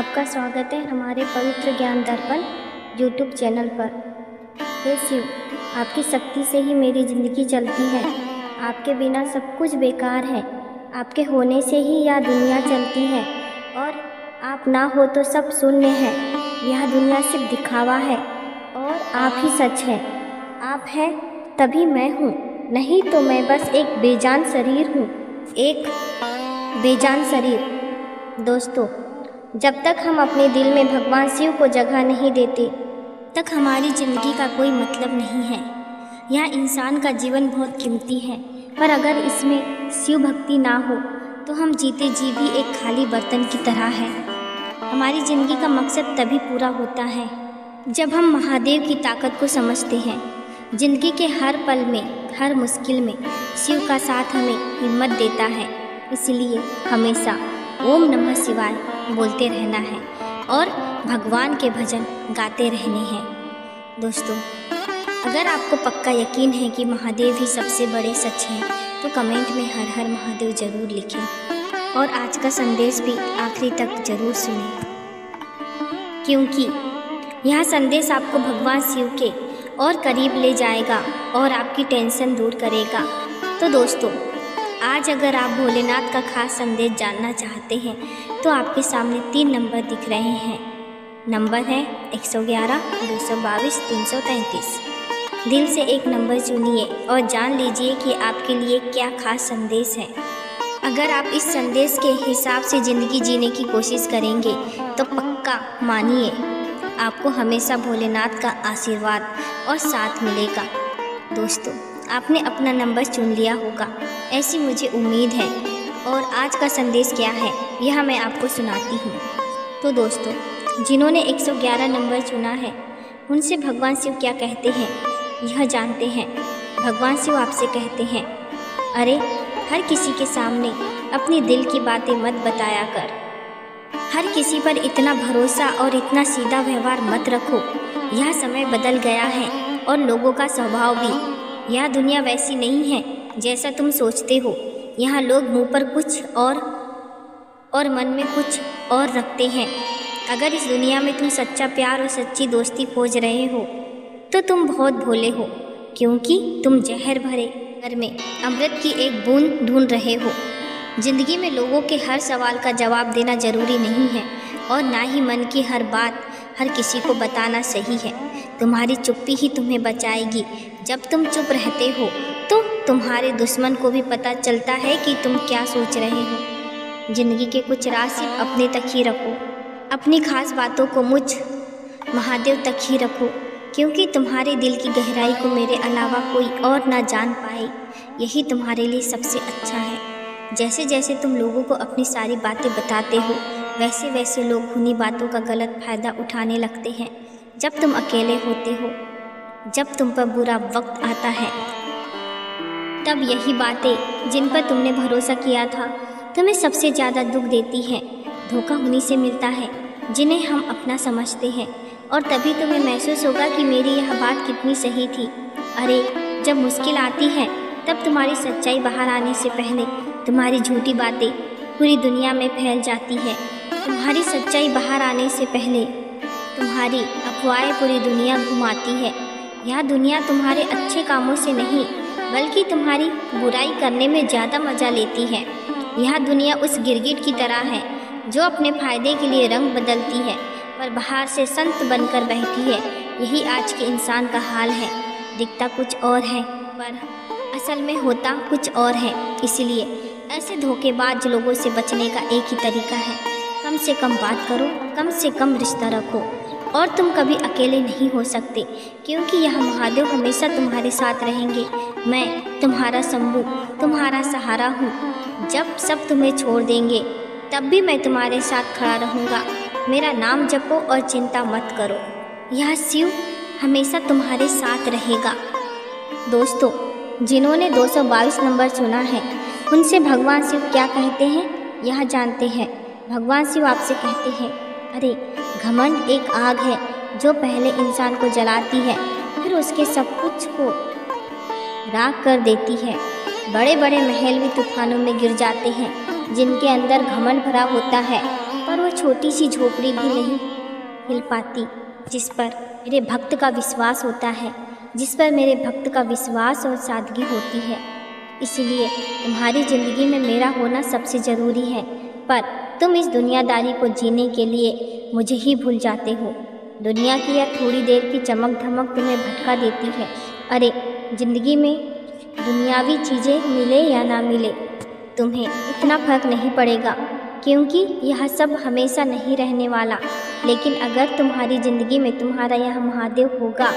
आपका स्वागत है हमारे पवित्र ज्ञान दर्पण यूट्यूब चैनल पर। हे शिव, आपकी शक्ति से ही मेरी ज़िंदगी चलती है। आपके बिना सब कुछ बेकार है। आपके होने से ही यह दुनिया चलती है और आप ना हो तो सब शून्य है। यह दुनिया सिर्फ दिखावा है और आप ही सच है। आप हैं तभी मैं हूँ, नहीं तो मैं बस एक बेजान शरीर हूँ, एक बेजान शरीर। दोस्तों, जब तक हम अपने दिल में भगवान शिव को जगह नहीं देते तक हमारी ज़िंदगी का कोई मतलब नहीं है। यह इंसान का जीवन बहुत कीमती है, पर अगर इसमें शिव भक्ति ना हो तो हम जीते जी भी एक खाली बर्तन की तरह है। हमारी ज़िंदगी का मकसद तभी पूरा होता है जब हम महादेव की ताकत को समझते हैं। ज़िंदगी के हर पल में, हर मुश्किल में शिव का साथ हमें हिम्मत देता है। इसलिए हमेशा ओम नमः शिवाय बोलते रहना है और भगवान के भजन गाते रहने हैं। दोस्तों, अगर आपको पक्का यकीन है कि महादेव ही सबसे बड़े सच हैं तो कमेंट में हर हर महादेव ज़रूर लिखें और आज का संदेश भी आखिरी तक ज़रूर सुनें, क्योंकि यह संदेश आपको भगवान शिव के और करीब ले जाएगा और आपकी टेंशन दूर करेगा। तो दोस्तों, आज अगर आप भोलेनाथ का खास संदेश जानना चाहते हैं तो आपके सामने 3 नंबर दिख रहे हैं। नंबर है 111, 222, 333। दिल से एक नंबर चुनिए और जान लीजिए कि आपके लिए क्या खास संदेश है। अगर आप इस संदेश के हिसाब से ज़िंदगी जीने की कोशिश करेंगे तो पक्का मानिए आपको हमेशा भोलेनाथ का आशीर्वाद और साथ मिलेगा। दोस्तों, आपने अपना नंबर चुन लिया होगा, ऐसी मुझे उम्मीद है। और आज का संदेश क्या है यह मैं आपको सुनाती हूँ। तो दोस्तों, जिन्होंने 111 नंबर चुना है उनसे भगवान शिव क्या कहते हैं यह जानते हैं। भगवान शिव आपसे कहते हैं, अरे हर किसी के सामने अपनी दिल की बातें मत बताया कर। हर किसी पर इतना भरोसा और इतना सीधा व्यवहार मत रखो। यह समय बदल गया है और लोगों का स्वभाव भी। यह दुनिया वैसी नहीं है जैसा तुम सोचते हो। यहाँ लोग मुंह पर कुछ और मन में कुछ और रखते हैं। अगर इस दुनिया में तुम सच्चा प्यार और सच्ची दोस्ती खोज रहे हो तो तुम बहुत भोले हो, क्योंकि तुम जहर भरे घर में अमृत की एक बूंद ढूंढ रहे हो। ज़िंदगी में लोगों के हर सवाल का जवाब देना ज़रूरी नहीं है और ना ही मन की हर बात हर किसी को बताना सही है। तुम्हारी चुप्पी ही तुम्हें बचाएगी। जब तुम चुप रहते हो तो तुम्हारे दुश्मन को भी पता चलता है कि तुम क्या सोच रहे हो। ज़िंदगी के कुछ राज सिर्फ अपने तक ही रखो। अपनी खास बातों को मुझ महादेव तक ही रखो, क्योंकि तुम्हारे दिल की गहराई को मेरे अलावा कोई और ना जान पाए। यही तुम्हारे लिए सबसे अच्छा है। जैसे जैसे तुम लोगों को अपनी सारी बातें बताते हो वैसे वैसे लोग उन्हीं बातों का गलत फ़ायदा उठाने लगते हैं। जब तुम अकेले होते हो, जब तुम पर बुरा वक्त आता है, तब यही बातें जिन पर तुमने भरोसा किया था तुम्हें सबसे ज़्यादा दुख देती हैं। धोखा उन्हीं से मिलता है जिन्हें हम अपना समझते हैं, और तभी तुम्हें महसूस होगा कि मेरी यह बात कितनी सही थी। अरे, जब मुश्किल आती है तब तुम्हारी सच्चाई बाहर आने से पहले तुम्हारी झूठी बातें पूरी दुनिया में फैल जाती है। तुम्हारी सच्चाई बाहर आने से पहले तुम्हारी अफवाहें पूरी दुनिया घुमाती है। यह दुनिया तुम्हारे अच्छे कामों से नहीं बल्कि तुम्हारी बुराई करने में ज़्यादा मज़ा लेती है। यह दुनिया उस गिरगिट की तरह है जो अपने फ़ायदे के लिए रंग बदलती है पर बाहर से संत बनकर बैठी है। यही आज के इंसान का हाल है। दिखता कुछ और है पर असल में होता कुछ और है। इसलिए ऐसे धोखेबाज लोगों से बचने का एक ही तरीका है, कम से कम बात करो, कम से कम रिश्ता रखो। और तुम कभी अकेले नहीं हो सकते, क्योंकि यह महादेव हमेशा तुम्हारे साथ रहेंगे। मैं तुम्हारा शंभू, तुम्हारा सहारा हूँ। जब सब तुम्हें छोड़ देंगे तब भी मैं तुम्हारे साथ खड़ा रहूँगा। मेरा नाम जपो और चिंता मत करो। यह शिव हमेशा तुम्हारे साथ रहेगा। दोस्तों, जिन्होंने 222 नंबर चुना है उनसे भगवान शिव क्या कहते हैं यह जानते हैं। भगवान शिव आपसे कहते हैं, अरे घमंड एक आग है जो पहले इंसान को जलाती है, फिर उसके सब कुछ को राख कर देती है। बड़े बड़े महल भी तूफानों में गिर जाते हैं जिनके अंदर घमंड भरा होता है, पर वो छोटी सी झोपड़ी भी नहीं हिल पाती जिस पर मेरे भक्त का विश्वास होता है, जिस पर मेरे भक्त का विश्वास और सादगी होती है। इसलिए तुम्हारी ज़िंदगी में मेरा होना सबसे ज़रूरी है, पर तुम इस दुनियादारी को जीने के लिए मुझे ही भूल जाते हो। दुनिया की यह थोड़ी देर की चमक धमक तुम्हें भटका देती है। अरे ज़िंदगी में दुनियावी चीज़ें मिले या ना मिले, तुम्हें इतना फर्क नहीं पड़ेगा, क्योंकि यह सब हमेशा नहीं रहने वाला। लेकिन अगर तुम्हारी ज़िंदगी में तुम्हारा यह महादेव होगा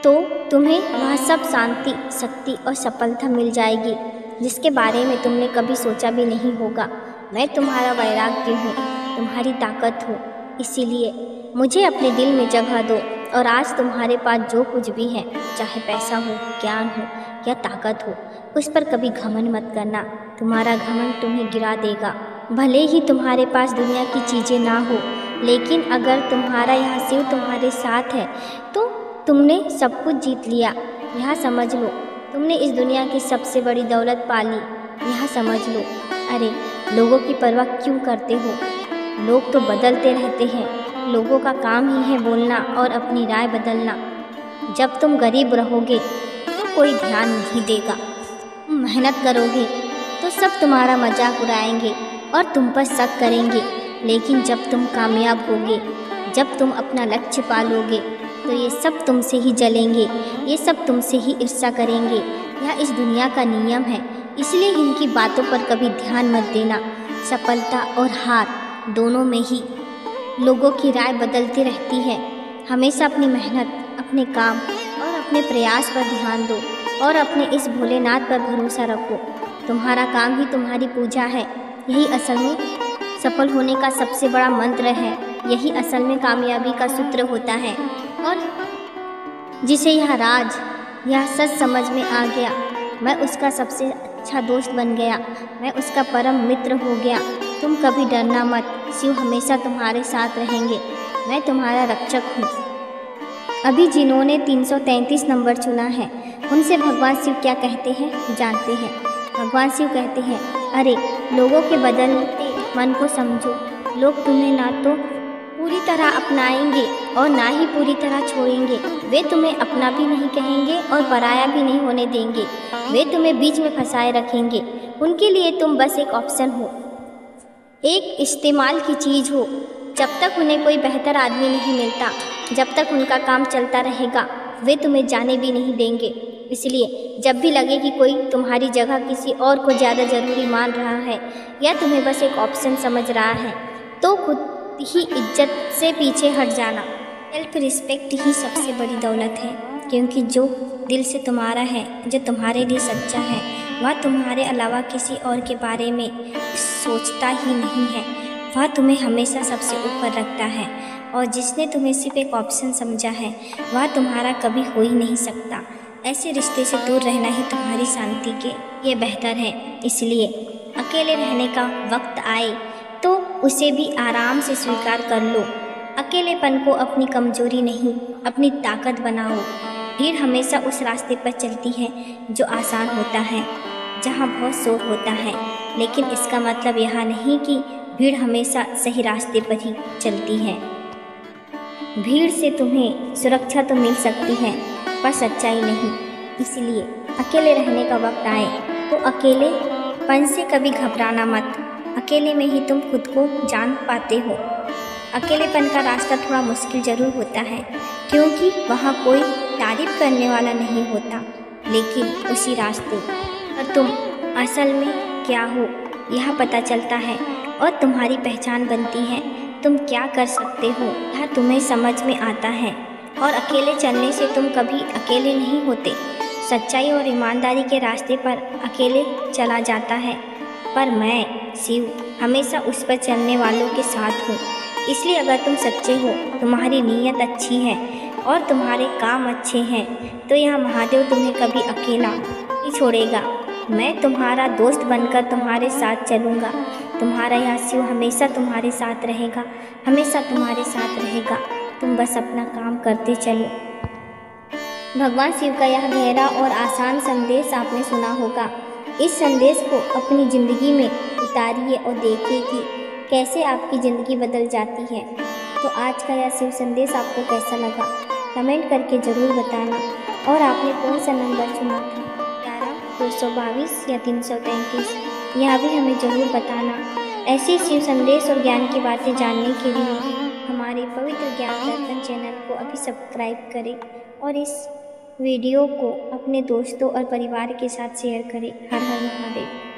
तो तुम्हें वह सब शांति, शक्ति और सफलता मिल जाएगी जिसके बारे में तुमने कभी सोचा भी नहीं होगा। मैं तुम्हारा वैराग्य हूँ, तुम्हारी ताकत हूँ। इसीलिए मुझे अपने दिल में जगह दो और आज तुम्हारे पास जो कुछ भी है, चाहे पैसा हो, ज्ञान हो या ताकत हो, उस पर कभी घमंड मत करना। तुम्हारा घमंड तुम्हें गिरा देगा। भले ही तुम्हारे पास दुनिया की चीज़ें ना हो, लेकिन अगर तुम्हारा यह शिव तुम्हारे साथ है तो तुमने सब कुछ जीत लिया। यह समझ लो, तुमने इस दुनिया की सबसे बड़ी दौलत पाली। यह समझ लो। अरे लोगों की परवाह क्यों करते हो? लोग तो बदलते रहते हैं। लोगों का काम ही है बोलना और अपनी राय बदलना। जब तुम गरीब रहोगे तो कोई ध्यान नहीं देगा। तुम मेहनत करोगे तो सब तुम्हारा मजाक उड़ाएंगे और तुम पर शक करेंगे। लेकिन जब तुम कामयाब होगे, जब तुम अपना लक्ष्य पालोगे, तो ये सब तुमसे ही जलेंगे, ये सब तुमसे ही ईर्ष्या करेंगे। यह इस दुनिया का नियम है, इसलिए इनकी बातों पर कभी ध्यान मत देना। सफलता और हार दोनों में ही लोगों की राय बदलती रहती है। हमेशा अपनी मेहनत, अपने काम और अपने प्रयास पर ध्यान दो और अपने इस भोलेनाथ पर भरोसा रखो। तुम्हारा काम ही तुम्हारी पूजा है। यही असल में सफल होने का सबसे बड़ा मंत्र है। यही असल में कामयाबी का सूत्र होता है। और जिसे यह राज, यह सच समझ में आ गया, मैं उसका सबसे अच्छा दोस्त बन गया, मैं उसका परम मित्र हो गया। तुम कभी डरना मत, शिव हमेशा तुम्हारे साथ रहेंगे। मैं तुम्हारा रक्षक हूँ। अभी जिन्होंने 333 नंबर चुना है, उनसे भगवान शिव क्या कहते हैं जानते हैं? भगवान शिव कहते हैं, अरे लोगों के बदलते मन को समझो। लोग तुम्हें ना तो पूरी तरह अपनाएंगे और ना ही पूरी तरह छोड़ेंगे। वे तुम्हें अपना भी नहीं कहेंगे और पराया भी नहीं होने देंगे। वे तुम्हें बीच में फंसाए रखेंगे। उनके लिए तुम बस एक ऑप्शन हो, एक इस्तेमाल की चीज़ हो। जब तक उन्हें कोई बेहतर आदमी नहीं मिलता, जब तक उनका काम चलता रहेगा, वे तुम्हें जाने भी नहीं देंगे। इसलिए जब भी लगे कि कोई तुम्हारी जगह किसी और को ज़्यादा ज़रूरी मान रहा है या तुम्हें बस एक ऑप्शन समझ रहा है, तो खुद ही इज्जत से पीछे हट जाना। सेल्फ रिस्पेक्ट ही सबसे बड़ी दौलत है, क्योंकि जो दिल से तुम्हारा है, जो तुम्हारे लिए सच्चा है, वह तुम्हारे अलावा किसी और के बारे में सोचता ही नहीं है। वह तुम्हें हमेशा सबसे ऊपर रखता है और जिसने तुम्हें सिर्फ एक ऑप्शन समझा है, वह तुम्हारा कभी हो ही नहीं सकता। ऐसे रिश्ते से दूर रहना ही तुम्हारी शांति के लिए बेहतर है। इसलिए अकेले रहने का वक्त आए तो उसे भी आराम से स्वीकार कर लो। अकेलेपन को अपनी कमजोरी नहीं, अपनी ताकत बनाओ। भीड़ हमेशा उस रास्ते पर चलती है जो आसान होता है, जहाँ बहुत शोर होता है, लेकिन इसका मतलब यह नहीं कि भीड़ हमेशा सही रास्ते पर ही चलती है। भीड़ से तुम्हें सुरक्षा तो मिल सकती है, पर सच्चाई नहीं। इसलिए अकेले रहने का वक्त आए तो अकेलेपन से कभी घबराना मत। अकेले में ही तुम खुद को जान पाते हो। अकेलेपन का रास्ता थोड़ा मुश्किल ज़रूर होता है, क्योंकि वहाँ कोई तारीफ करने वाला नहीं होता, लेकिन उसी रास्ते पर तुम असल में क्या हो यह पता चलता है और तुम्हारी पहचान बनती है। तुम क्या कर सकते हो यह तुम्हें समझ में आता है, और अकेले चलने से तुम कभी अकेले नहीं होते। सच्चाई और ईमानदारी के रास्ते पर अकेले चला जाता है, पर मैं शिव हमेशा उस पर चलने वालों के साथ हूँ। इसलिए अगर तुम सच्चे हो, तुम्हारी नीयत अच्छी है और तुम्हारे काम अच्छे हैं, तो यह महादेव तुम्हें कभी अकेला नहीं छोड़ेगा। मैं तुम्हारा दोस्त बनकर तुम्हारे साथ चलूँगा। तुम्हारा यह शिव हमेशा तुम्हारे साथ रहेगा, हमेशा तुम्हारे साथ रहेगा। तुम बस अपना काम करते चलो। भगवान शिव का यह गहरा और आसान संदेश आपने सुना होगा। इस संदेश को अपनी ज़िंदगी में उतारिए और देखिए कि कैसे आपकी ज़िंदगी बदल जाती है। तो आज का यह शिव संदेश आपको कैसा लगा कमेंट करके ज़रूर बताना। और आपने कौन सा नंबर चुना था, 11, 222 या 333, यह भी हमें ज़रूर बताना। ऐसे शिव संदेश और ज्ञान की बातें जानने के लिए हमारे पवित्र ज्ञान दर्पण चैनल को अभी सब्सक्राइब करें और इस वीडियो को अपने दोस्तों और परिवार के साथ शेयर करें। हर हर महादेव।